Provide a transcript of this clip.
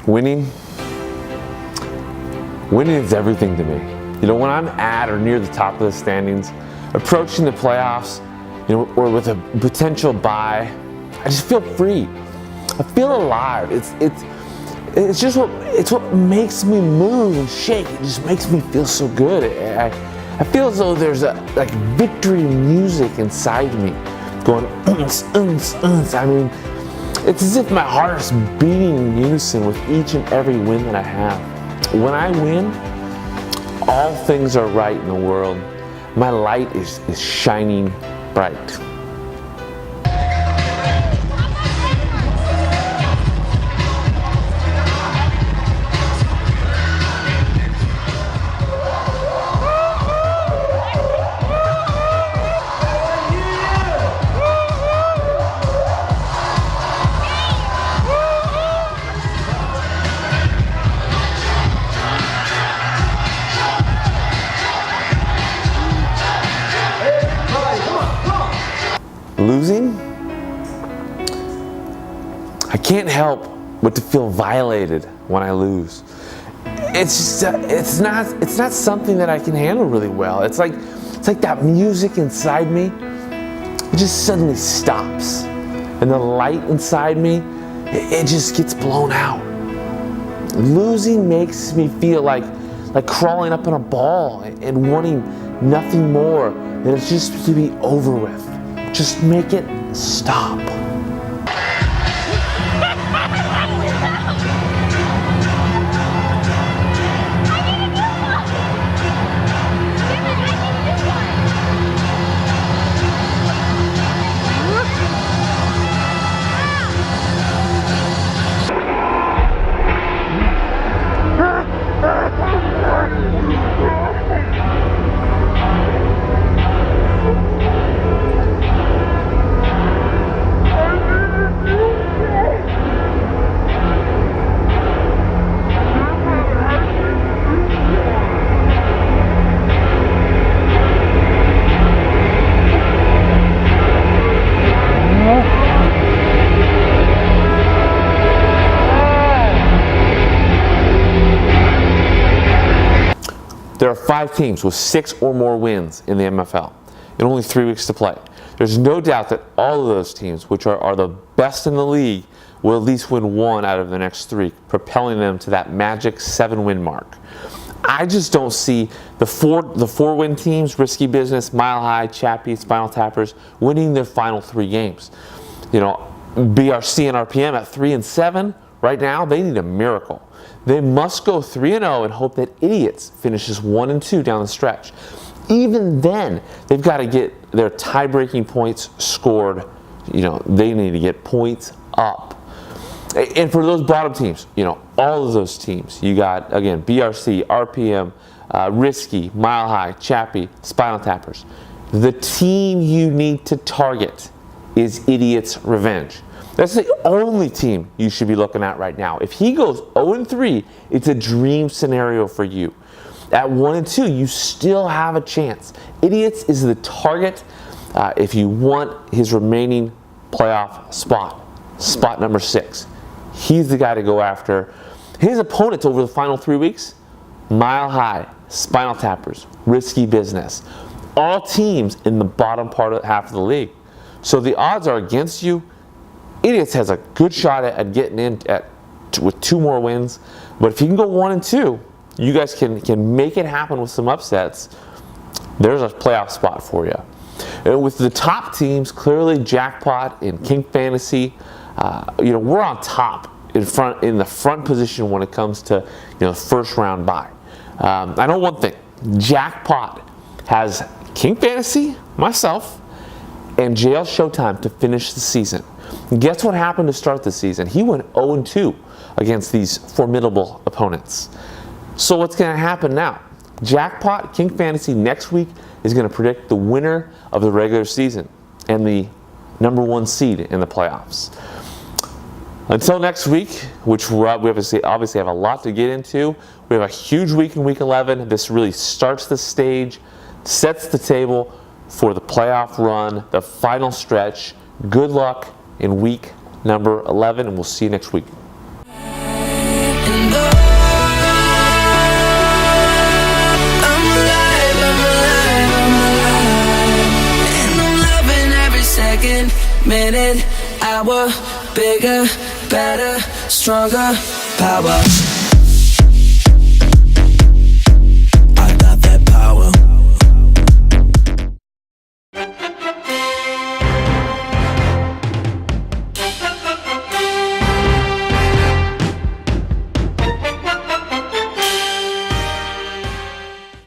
Winning is everything to me. You know, when I'm at or near the top of the standings, approaching the playoffs, you know, or with a potential bye, I just feel free. I feel alive. It's just what makes me move and shake. It just makes me feel so good. I feel as though there's a victory music inside me, going I mean, it's as if my heart is beating in unison with each and every win that I have. When I win, all things are right in the world. My light is shining bright. Losing, I can't help but to feel violated when I lose. It's not something that I can handle really well. It's like that music inside me, it just suddenly stops, and the light inside me, it just gets blown out. Losing makes me feel like crawling up in a ball and wanting nothing more than it's just to be over with. Just make it stop. There are 5 teams with 6 or more wins in the MFL and only 3 weeks to play. There's no doubt that all of those teams, which are the best in the league, will at least win 1 out of the next 3, propelling them to that magic 7-win mark. I just don't see the 4-win teams, Risky Business, Mile High, Chappie, Spinal Tappers, winning their final 3 games. You know, BRC and RPM at 3-7, right now, they need a miracle. They must go 3-0 and hope that Idiots finishes 1-2 down the stretch. Even then, they've got to get their tie-breaking points scored. You know, they need to get points up. And for those bottom teams, you know, all of those teams, you got, again, BRC, RPM, Risky, Mile High, Chappie, Spinal Tappers. The team you need to target is Idiots Revenge. That's the only team you should be looking at right now. If he goes 0-3, it's a dream scenario for you. At 1-2, you still have a chance. Idiots is the target if you want his remaining playoff spot number 6. He's the guy to go after. His opponents over the final 3 weeks, Mile High, Spinal Tappers, Risky Business. All teams in the bottom part of half of the league. So the odds are against you. Idiots has a good shot at getting in with 2 more wins. But if you can go 1-2, you guys can make it happen with some upsets. There's a playoff spot for you. And with the top teams, clearly Jackpot and King Fantasy, you know, we're on top in the front position when it comes to, you know, first round bye. I know one thing: Jackpot has King Fantasy, myself, and JL Showtime to finish the season. And guess what happened to start the season? He went 0-2 against these formidable opponents. So what's going to happen now? Jackpot, King Fantasy next week is going to predict the winner of the regular season and the number 1 seed in the playoffs. Until next week, which we obviously have a lot to get into, we have a huge week in Week 11. This really starts the stage, sets the table for the playoff run, the final stretch. Good luck in week number 11, and we'll see you next week. second, minute, hour, bigger, better, stronger, power.